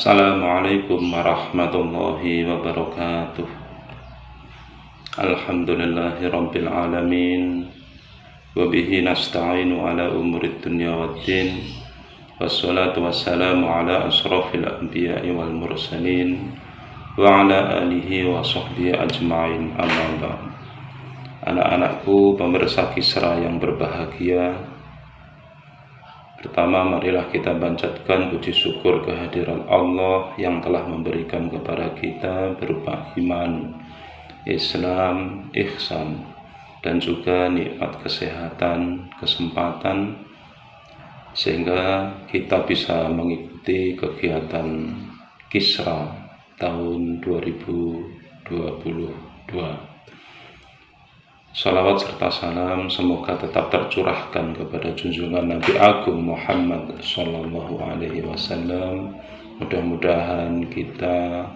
Assalamualaikum warahmatullahi wabarakatuh. Alhamdulillahi rabbil alamin. Wabihi nasta'inu ala umurid dunya waddin. Wassalatu wassalamu ala asrafil anbiya'i wal mursalin wa ala alihi wa sahbihi ajma'in, amma ba'd. Anak-anakku pemirsa Kisra yang berbahagia, pertama, marilah kita panjatkan puji syukur kehadiran Allah yang telah memberikan kepada kita berupa iman, Islam, ihsan, dan juga nikmat kesehatan, kesempatan, sehingga kita bisa mengikuti kegiatan Kisra tahun 2022. Salawat serta salam semoga tetap tercurahkan kepada junjungan Nabi Agung Muhammad Sallallahu Alaihi Wasallam. Mudah-mudahan kita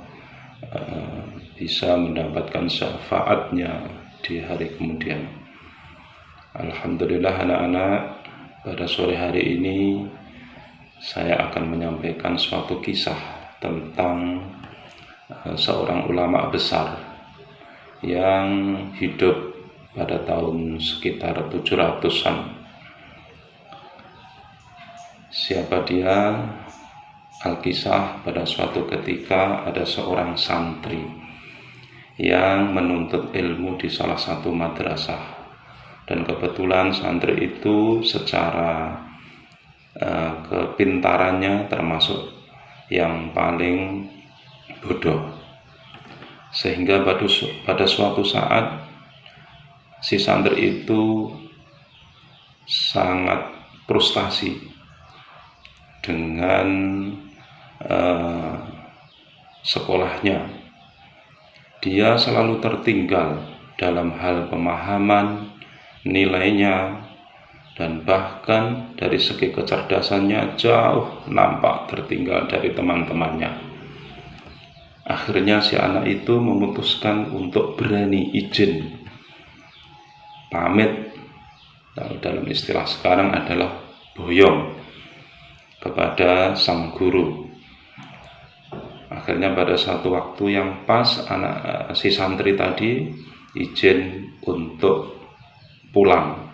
bisa mendapatkan syafaatnya di hari kemudian. Alhamdulillah anak-anak, pada sore hari ini saya akan menyampaikan suatu kisah tentang seorang ulama besar yang hidup pada tahun sekitar 700-an. Siapa dia? Alkisah, pada suatu ketika ada seorang santri yang menuntut ilmu di salah satu madrasah, dan kebetulan santri itu secara kepintarannya termasuk yang paling bodoh, sehingga pada suatu saat si santri itu sangat frustasi dengan sekolahnya. Dia selalu tertinggal dalam hal pemahaman, nilainya, dan bahkan dari segi kecerdasannya jauh nampak tertinggal dari teman-temannya. Akhirnya si anak itu memutuskan untuk berani izin pamit, dalam istilah sekarang adalah boyong, kepada sang guru. Akhirnya pada satu waktu yang pas, si santri tadi izin untuk pulang.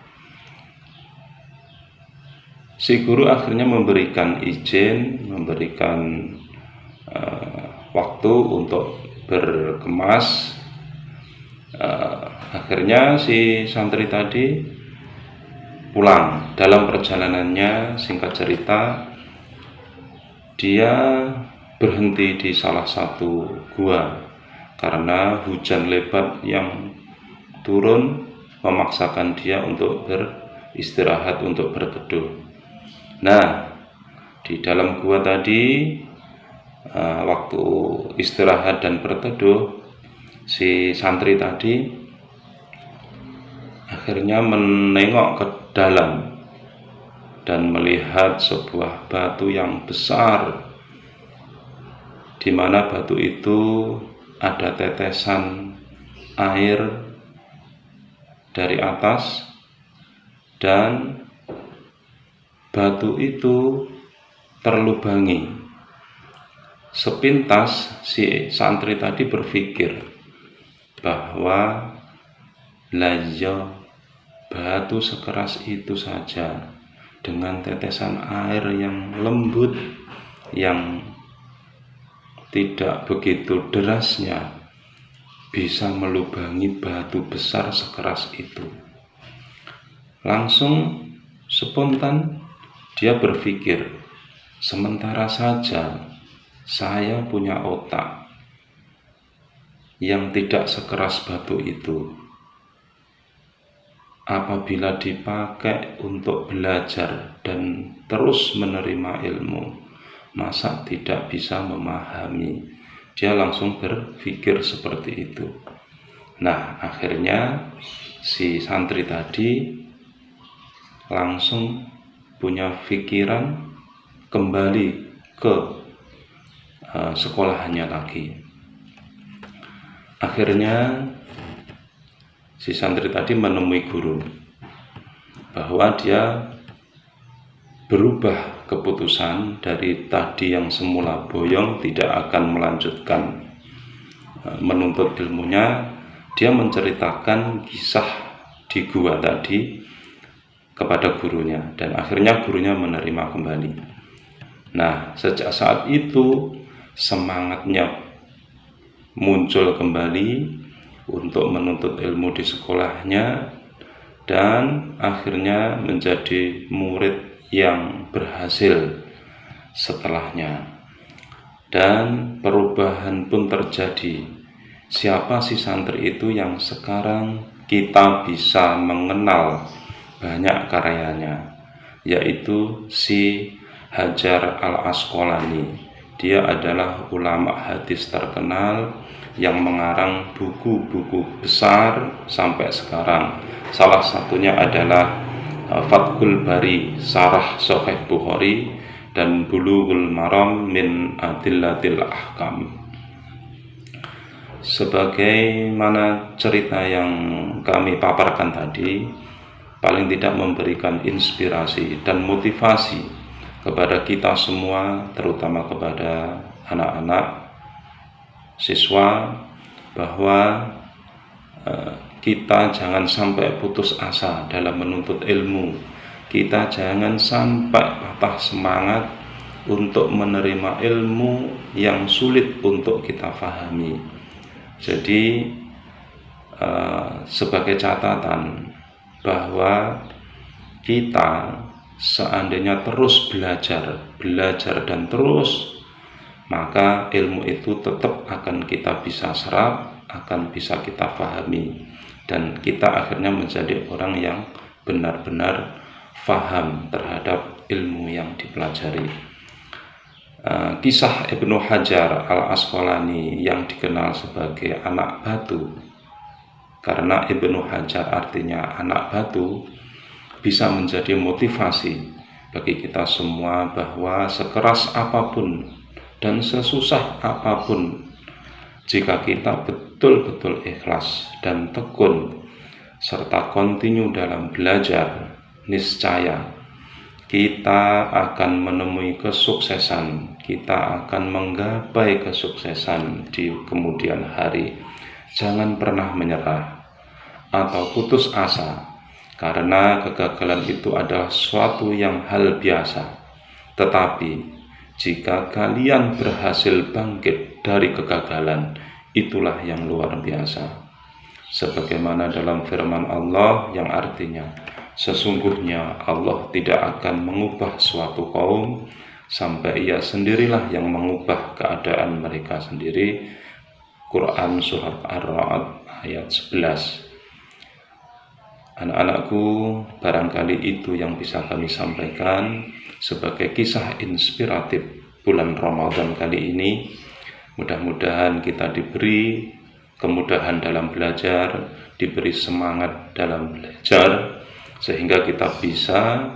Si guru akhirnya memberikan izin, memberikan waktu untuk berkemas. Akhirnya si santri tadi pulang. Dalam perjalanannya, singkat cerita, dia berhenti di salah satu gua karena hujan lebat yang turun memaksakan dia untuk beristirahat, untuk berteduh. Nah, di dalam gua tadi, waktu istirahat dan berteduh, si santri tadi akhirnya menengok ke dalam dan melihat sebuah batu yang besar, di mana batu itu ada tetesan air dari atas, dan batu itu terlubangi. Sepintas si santri tadi berpikir bahwa batu sekeras itu saja dengan tetesan air yang lembut, yang tidak begitu derasnya, bisa melubangi batu besar sekeras itu. Langsung spontan dia berpikir, sementara saja saya punya otak yang tidak sekeras batu itu, apabila dipakai untuk belajar dan terus menerima ilmu, masa tidak bisa memahami? Dia langsung berpikir seperti itu. Nah, akhirnya si santri tadi langsung punya pikiran kembali ke sekolahannya lagi. Akhirnya si santri tadi menemui guru bahwa dia berubah keputusan dari tadi yang semula boyong tidak akan melanjutkan menuntut ilmunya. Dia menceritakan kisah di gua tadi kepada gurunya, dan akhirnya gurunya menerima kembali. Nah, sejak saat itu semangatnya muncul kembali untuk menuntut ilmu di sekolahnya, dan akhirnya menjadi murid yang berhasil setelahnya. Dan perubahan pun terjadi. Siapa si santri itu yang sekarang kita bisa mengenal banyak karyanya, yaitu si Hajar al-Asqalani. Dia adalah ulama hadis terkenal yang mengarang buku-buku besar sampai sekarang. Salah satunya adalah Fathul Bari, Syarah Sahih Bukhari, dan Bulughul Maram min Adillatil Ahkam. Sebagaimana cerita yang kami paparkan tadi, paling tidak memberikan inspirasi dan motivasi kepada kita semua, terutama kepada anak-anak siswa, bahwa kita jangan sampai putus asa dalam menuntut ilmu. Kita jangan sampai patah semangat untuk menerima ilmu yang sulit untuk kita pahami. Jadi sebagai catatan bahwa kita seandainya terus belajar dan terus, maka ilmu itu tetap akan kita bisa serap, akan bisa kita pahami, dan kita akhirnya menjadi orang yang benar-benar faham terhadap ilmu yang dipelajari. Kisah Ibnu Hajar al-Asqalani yang dikenal sebagai anak batu, karena Ibnu Hajar artinya anak batu, bisa menjadi motivasi bagi kita semua bahwa sekeras apapun dan sesusah apapun, jika kita betul-betul ikhlas dan tekun serta kontinu dalam belajar, niscaya kita akan menemui kesuksesan, kita akan menggapai kesuksesan di kemudian hari. Jangan pernah menyerah atau putus asa, karena kegagalan itu adalah suatu yang hal biasa. Tetapi jika kalian berhasil bangkit dari kegagalan, itulah yang luar biasa. Sebagaimana dalam firman Allah yang artinya, sesungguhnya Allah tidak akan mengubah suatu kaum sampai Ia sendirilah yang mengubah keadaan mereka sendiri. Quran Surat Ar-Ra'd ayat 11. Anak-anakku, barangkali itu yang bisa kami sampaikan sebagai kisah inspiratif bulan Ramadan kali ini. Mudah-mudahan kita diberi kemudahan dalam belajar, diberi semangat dalam belajar, sehingga kita bisa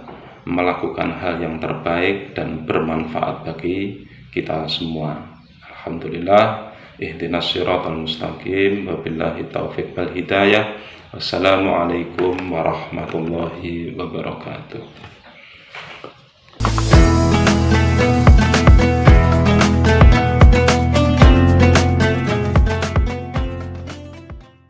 melakukan hal yang terbaik dan bermanfaat bagi kita semua. Alhamdulillah, ihdinas siratal mustaqim, wabillahi taufiq wal hidayah. Wassalamualaikum warahmatullahi wabarakatuh.